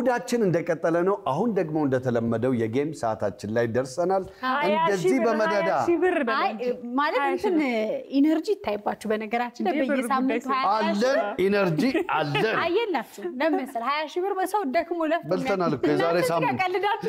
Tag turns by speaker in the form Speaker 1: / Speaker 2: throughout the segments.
Speaker 1: እሁዳችን እንደቀጠለ ነው አሁን ደግሞ እንደተለመደው የጌም ሰዓታችን ላይ ደርሰናል እንደዚህ በመደዳ
Speaker 2: ማለት እንትን ኢነርጂ ታይባችሁ በነገራችን ላይ በየሳምንቱ
Speaker 1: አለን ኢነርጂ አለን
Speaker 2: አየላችሁ ለምሳሌ 20 ሺህ ብር በሰው ደክሞ
Speaker 1: በልተናል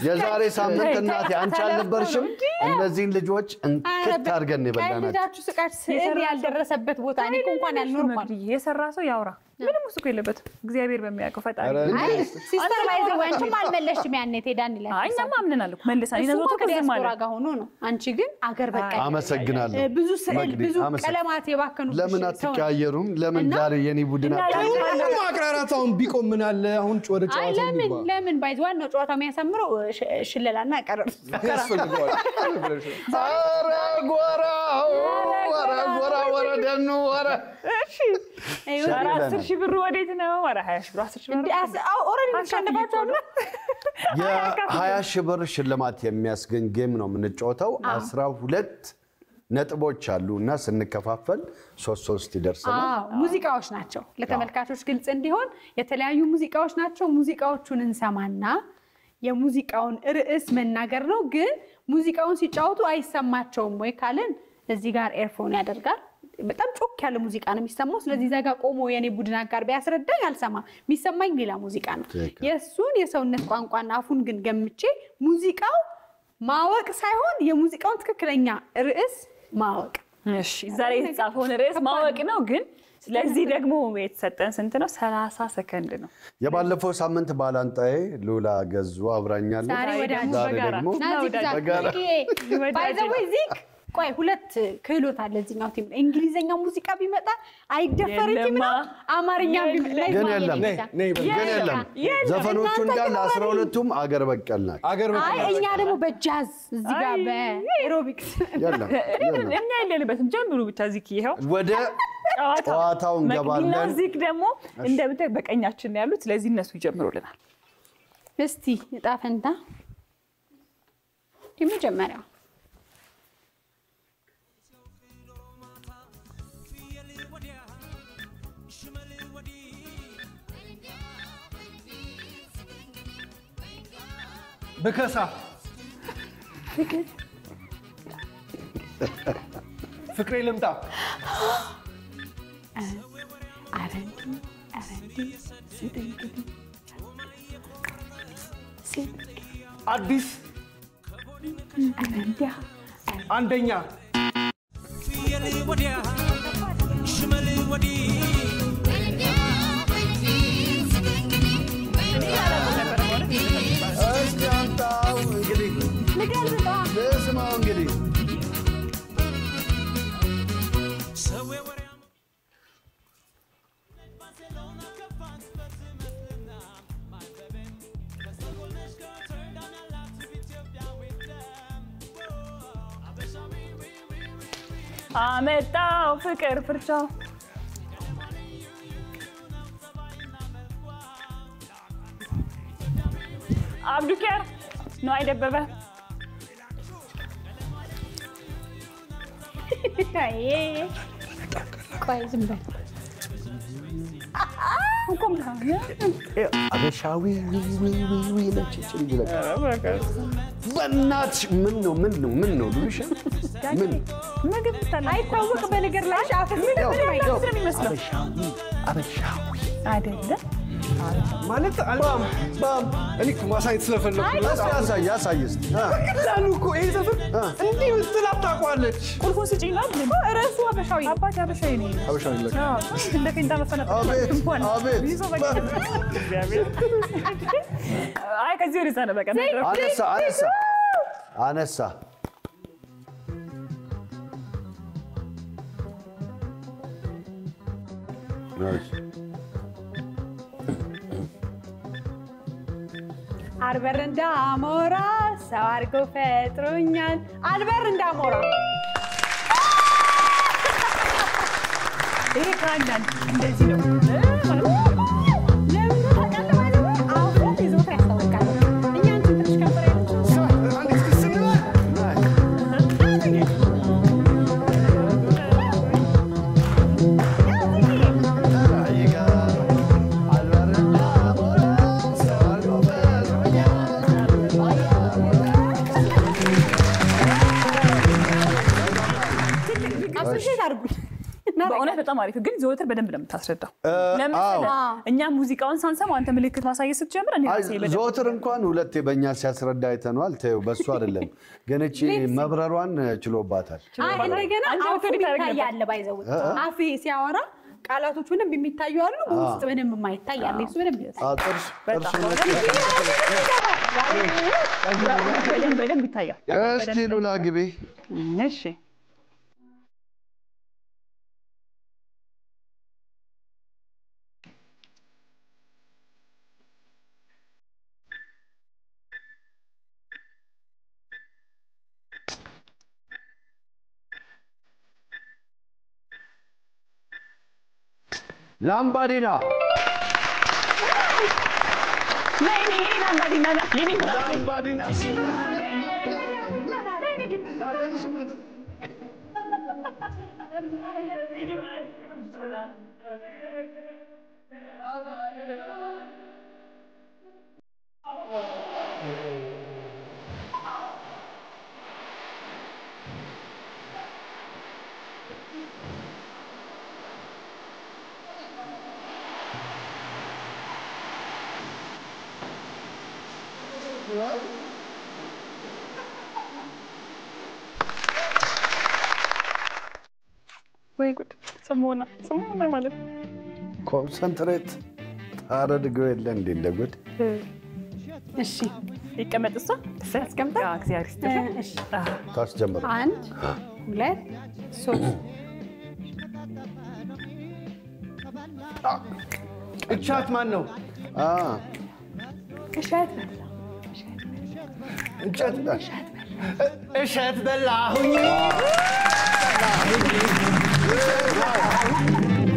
Speaker 1: የዛሬ ሳምንት እናቴ አንቺ አልነበርሽም እነዚህን ልጆች እንክት አድርገን ይበላናል
Speaker 2: ቀልዳችሁ ስቃች ስዕል ያልደረሰበት ቦታ እኔ እንኳን ያልኖርማል
Speaker 3: የሰራ ሰው ያውራ ምንም እሱ ከሌለበት እግዚአብሔር በሚያውቀው ፈጣሪ
Speaker 2: ሲስተር ባይዘ ወንጭም አልመለሽም ያኔ ቴዳን ይላል
Speaker 3: አይኛም አምነናል እኮ መልሳን ይነዞት ከዚህ ማለት
Speaker 2: ሆኖ ነው አንቺ ግን አገር በቃ
Speaker 1: አመሰግናለሁ
Speaker 2: ብዙ ስዕል ብዙ ቀለማት የባከኑ
Speaker 1: ለምን አትቀያየሩም ለምን ዛሬ የኔ ቡድን
Speaker 4: ማቅራራታውን ቢቆም ምን አለ አሁን ወደ ጨዋታው
Speaker 2: ለምን ባይዘ ዋናው ጨዋታው የሚያሳምረው ሽለላና ቀረር
Speaker 1: ወራ ደኑ ወራ
Speaker 3: እሺ 10 ሺህ ብር ወዴት ነው ወራ 20 ሺህ ብር 10 ሺህ ብር
Speaker 2: ኦሬዲ ተሸነፋችሁ
Speaker 1: የ20 ሺህ ብር ሽልማት የሚያስገኝ ጌም ነው የምንጫወተው 12 ነጥቦች አሉና ስንከፋፈል 3 ይደርሰናል
Speaker 2: ሙዚቃዎች ናቸው ለተመልካቾች ግልጽ እንዲሆን የተለያዩ ሙዚቃዎች ናቸው ሙዚቃዎቹን እንሰማና የሙዚቃውን ርዕስ መናገር ነው ግን ሙዚቃውን ሲጫወቱ አይሰማቸውም ወይ ካለን እዚህ ጋር ኤርፎን ያደርጋል በጣም ጮክ ያለ ሙዚቃ ነው የሚሰማው ስለዚህ ዛጋ ቆሞ የኔ ቡድን አጋር ቢያስረዳኝ አልሰማ የሚሰማኝ ሌላ ሙዚቃ ነው የሱን የሰውነት ቋንቋና አፉን ግን ገምቼ ሙዚቃው ማወቅ ሳይሆን የሙዚቃውን ትክክለኛ ርዕስ ማወቅ
Speaker 3: እሺ ዛሬ የተጻፈው ርዕስ ማወቅ ነው ግን ስለዚህ ደግሞ የተሰጠን ስንት ነው 30 ሰከንድ ነው
Speaker 1: የባለፈው ሳምንት ባላንጣዬ ሉላ ገዙ አብራኛለች
Speaker 2: ዛሬ
Speaker 1: ደግሞ
Speaker 2: ባይዘው ዚክ ቆይ ሁለት ክህሎት አለ እዚህኛው ቲም እንግሊዘኛ ሙዚቃ ቢመጣ አይደፈርም ነው አማርኛ
Speaker 1: የለም ዘፈኖቹ እንዳለ 12ቱም አገር በቀል ናቸው
Speaker 4: አገር በቀል
Speaker 2: እኛ ደግሞ በጃዝ እዚህ ጋር በኤሮቢክስ
Speaker 1: የለም
Speaker 3: እኛ የለንበትም ጀምሩ ብቻ ዚክ ይሄው
Speaker 1: ወደ ጨዋታው እንገባለን
Speaker 3: ዚክ ደግሞ እንደምታይ በቀኛችን ነው ያሉት ስለዚህ እነሱ ይጀምሩልናል
Speaker 2: እስቲ ጣፈንታ የመጀመሪያው
Speaker 4: በከሳ ፍቅሬ ልምጣ አዲስ አንደኛ
Speaker 3: አመጣው ፍቅር ፍርቻው አብዱከር ነው አይደበበ
Speaker 2: ቆይ ዝም በል
Speaker 1: አበሻዊ ዊ ለችችን ይለቀ በእናትሽ ምን ነው ሉልሽ ምን
Speaker 3: ምግብ ተላ
Speaker 2: አይታወቅ በነገር ላይ አፈስ ምን
Speaker 1: አበሻዊ
Speaker 3: አይደለ
Speaker 4: ማለት አልባም ባም እኔ ማሳየት ስለፈለኩ
Speaker 1: ያሳይስ
Speaker 4: ቀላሉ እኮ ይሄ ዘፈን እንዲህ ምትል አታውቋለች
Speaker 3: ቁልፉን ስጪኝ ነው
Speaker 2: ራሱ አበሻዊ
Speaker 3: አባቴ አበሻዊ ነው
Speaker 1: አበሻዊ ለካ
Speaker 3: እንደከ እንደመፈነፈ አይ ከዚህ ወደ ዛነ በቃ
Speaker 1: አነሳ
Speaker 2: አልበር እንዳሞራ ሰው አርጎ ፈጥሮኛል አልበር እንዳሞራ
Speaker 3: ይሄ ካንዳን እንደዚህ ነው በጣም አሪፍ ግን ዘወትር በደንብ ነው የምታስረዳው ለምሳሌ እኛ ሙዚቃውን ሳንሰማው አንተ ምልክት ማሳየት ስትጀምር እኔ ራሴ በደንብ
Speaker 1: ዘወትር እንኳን ሁለቴ በእኛ ሲያስረዳ አይተነዋል ተይው በሱ አይደለም ግን እቺ መብረሯን ችሎባታል
Speaker 2: እንደገና አፍ ይታያል ባይዘው አፍ ሲያወራ ቃላቶቹ ምንም የሚታዩ አሉ ውስጥ ምንም የማይታይ አለ እሱ ምንም
Speaker 1: ጥርስ
Speaker 3: በደንብ ይታያል
Speaker 1: እስቲ ሉላ ግቢ
Speaker 3: እሺ
Speaker 1: ላምባዲና
Speaker 3: ወይ ጉድ ሰሞና ማለት
Speaker 1: ኮንሰንትሬት ታረድገው የለ እንዴ እንደጉድ
Speaker 2: እሺ
Speaker 3: ይቀመጥ እሷ ተስቀምጣ እግዚአብሔር ይስጥልኝ እሺ
Speaker 1: ታስጀምር
Speaker 2: 1 2 3
Speaker 4: እቻት ማን ነው
Speaker 2: እሸት
Speaker 4: እሸት በላሁኝ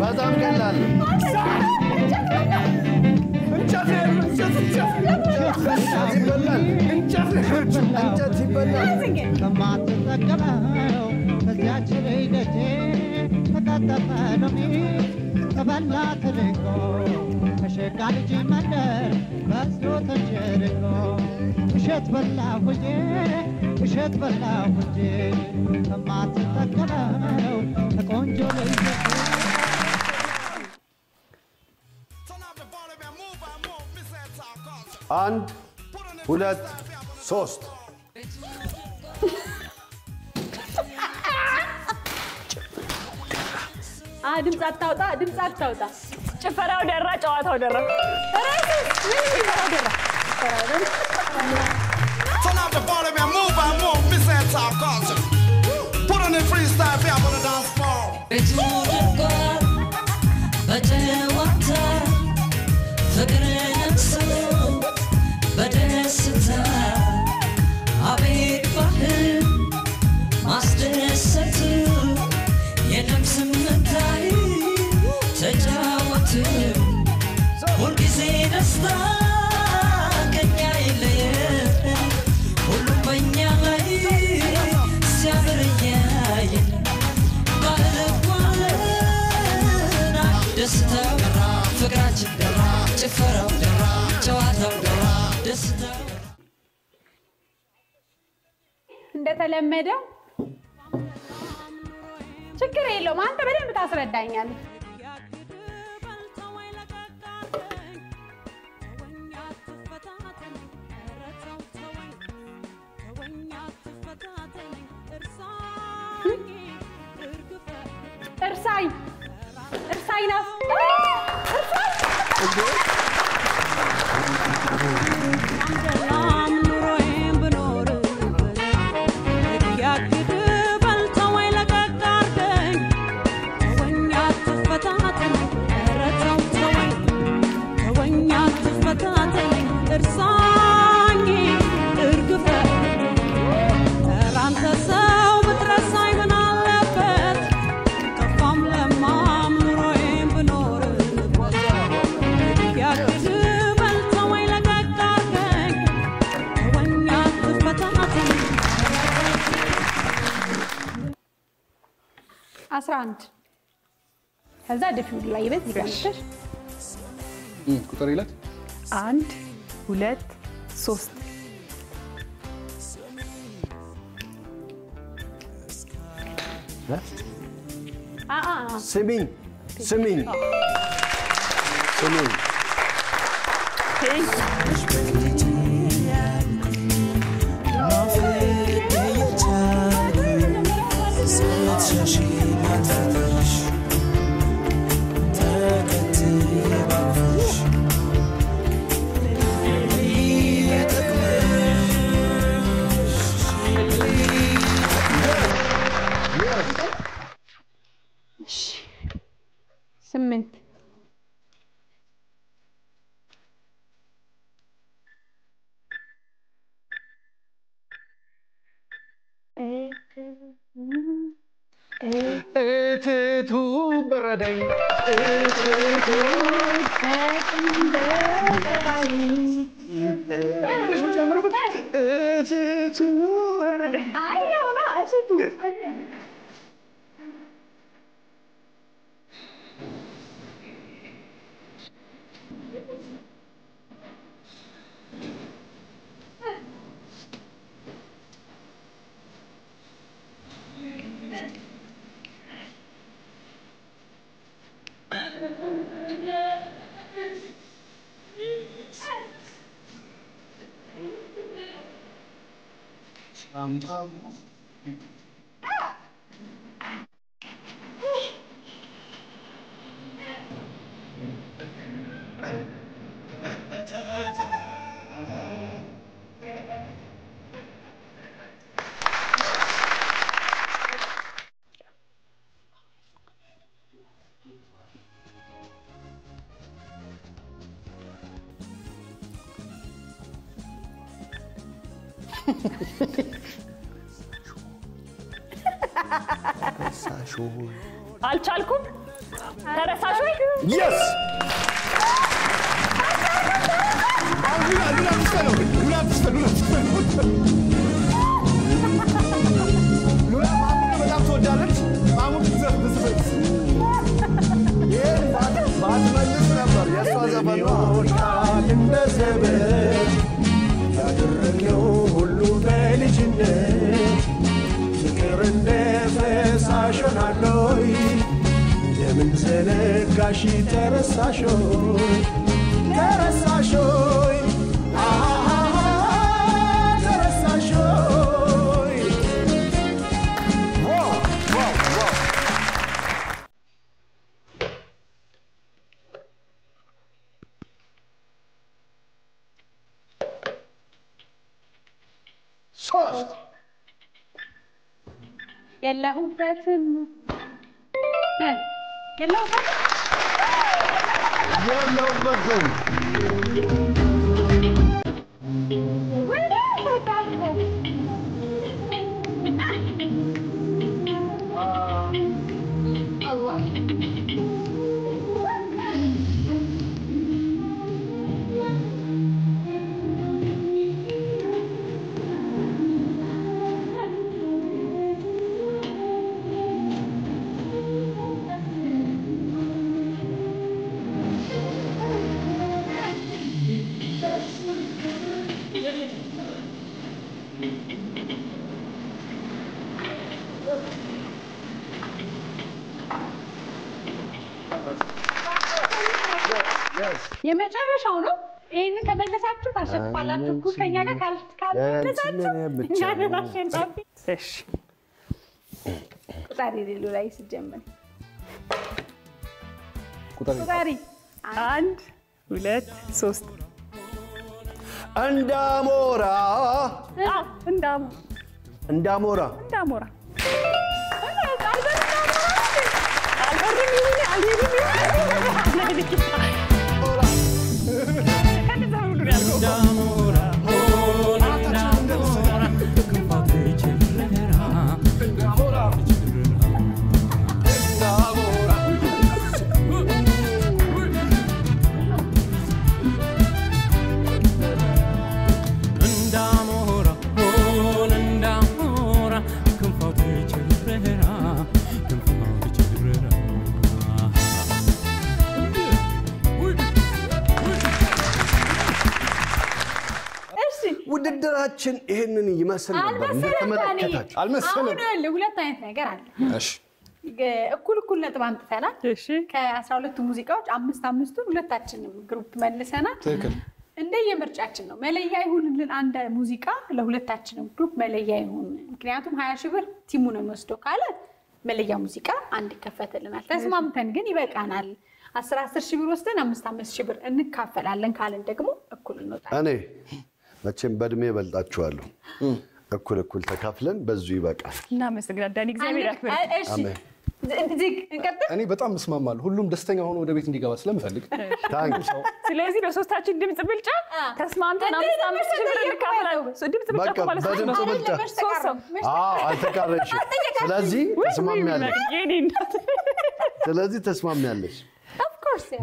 Speaker 1: በጣም ቀላል
Speaker 4: እንጨት ይበላል
Speaker 1: እንጨት ይበላል
Speaker 5: ከማትጠቀመው ከዚያች ላይ ደጄ ተቀጠፈ ሎሚ ተበላ ተደርጎ ከሸጋ ልጅ መንደር በስቶ ተንጀርጎ እሸት በላሁ እንጂ ከማትጠቀመው ከቆንጆ ላይ ደጄ
Speaker 1: 1 2 3
Speaker 2: ድምፅ አታውጣ
Speaker 3: ጭፈራው ደራ ጨዋታው ደራ
Speaker 6: Turn up the volume and move, Miss Talk Culture. Put on the freestyle, be able to dance floor.
Speaker 2: እንደተለመደው ችግር የለውም አንተ በደንብ ታስረዳኛለህ እርሳይ ነው ከዛ ደፊው ላይ በዚህ ጋር
Speaker 4: ቁጥር ይላት
Speaker 3: 1 2 3
Speaker 1: ስሚኝ ስሚኝ
Speaker 2: ስምንት
Speaker 4: እትቱ በረደኝ
Speaker 3: አልቻልኩም ተረሳሽ ወይ
Speaker 1: yes
Speaker 5: Gashi terasashoy terasashoy terasashoy
Speaker 1: wow soft
Speaker 2: የለሁበትም የመጨረሻው ነው ይሄንን ከመለሳችሁ ታሸንፋላችሁ ከኛ ጋር ካልተመለሳችሁ እኛ እናሸንፋለን
Speaker 3: እሺ
Speaker 2: ቁጣሪ ሌሉ ላይ ሲጀመር ቁጣሪ
Speaker 3: 1 2 3
Speaker 1: እንዳሞራ
Speaker 3: እንዳሞራ
Speaker 1: ውድድራችን ይሄንን ይመስል ነበር እንደተመለከታችሁ
Speaker 2: አልመሰለም አሁን ሁለት አይነት ነገር አለ
Speaker 4: እሺ
Speaker 2: እኩል ነጥብ አምጥተናል። ከ12 ሙዚቃዎች 5 ሁለታችንም ግሩፕ መልሰናል።
Speaker 4: ትክክል።
Speaker 2: እንደየምርጫችን ነው። መለያ ይሁንልን አንድ ሙዚቃ ለሁለታችንም ግሩፕ መለያ ይሁን። ምክንያቱም 20 ሺህ ብር ቲሙ ነው የሚወስደው ካለ መለያ ሙዚቃ አንድ ይከፈትልናል። ተስማምተን ግን ይበቃናል 10 ሺህ ብር ወስደን 5 ሺህ ብር እንካፈላለን ካለን ደግሞ እኩል እንወጣለን።
Speaker 1: እኔ መቼም በእድሜ እበልጣችኋለሁ። እኩል ተካፍለን በዙ ይበቃል።
Speaker 3: እናመሰግናለን ዳኒ። እግዚአብሔር ያክብር።
Speaker 1: አሜን።
Speaker 4: እኔ በጣም እስማማለሁ። ሁሉም ደስተኛ ሆኖ ወደ ቤት እንዲገባ ስለምፈልግ።
Speaker 3: ስለዚህ በሶስታችን ድምጽ ብልጫ ተስማምተን 5 ሺህ ብር እንካፈላለን። ድምጽ ብልጫ ማለት ነው።
Speaker 1: አልተቃረንሽም። ስለዚህ ተስማሚያለሽ።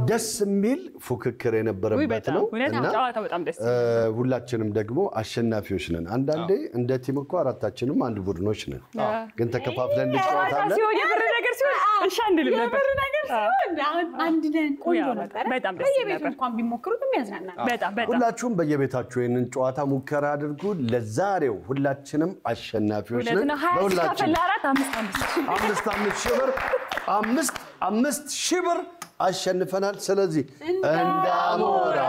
Speaker 1: ደስ የሚል ፉክክር የነበረበት ነው እና ሁላችንም ደግሞ አሸናፊዎች ነን። አንዳንዴ እንደ ቲም እኮ አራታችንም አንድ ቡድኖች ነን፣ ግን ተከፋፍለን እንጫወታለን።
Speaker 3: የብር ነገር ሲሆን እሺ አንልም ነበር።
Speaker 2: አንድ ነን። ቆንጆ ነበር።
Speaker 3: በጣም ደስ
Speaker 2: ነበር። እንኳን ቢሞክሩት የሚያዝናና
Speaker 3: በጣም
Speaker 1: ሁላችሁም በየቤታችሁ ይሄንን ጨዋታ ሙከራ አድርጉ። ለዛሬው ሁላችንም አሸናፊዎች ነን።
Speaker 3: ለሁላችንም
Speaker 1: 5 ሺህ ብር 5 ሺህ ብር አሸንፈናል። ስለዚህ እንዳሞራ